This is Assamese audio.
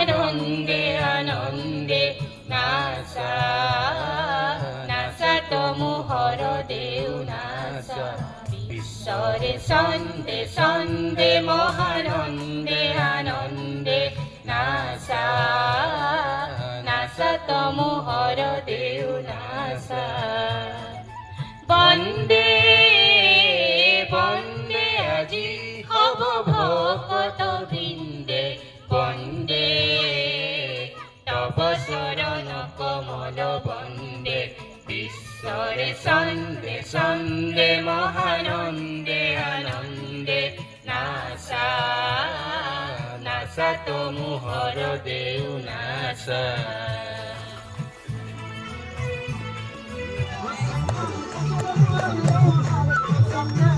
আনন্দে আনন্দে নাচা নাচা তমোহর দেউ নাচা বিশ্বরে সন্দে সন্দে মহানন্দে আনন্দে নাচা নাচা তমোহর দেউ নাচা বন্দে বন্দে আজি হব ভকত বৃন্দে বন্দে তব চরণ কমল বন্দে বিশ্বরে সন্দে সন্দে মহানন্দে আনন্দে নাচা নাচা তমোহর দেউ নাচা। Thank you.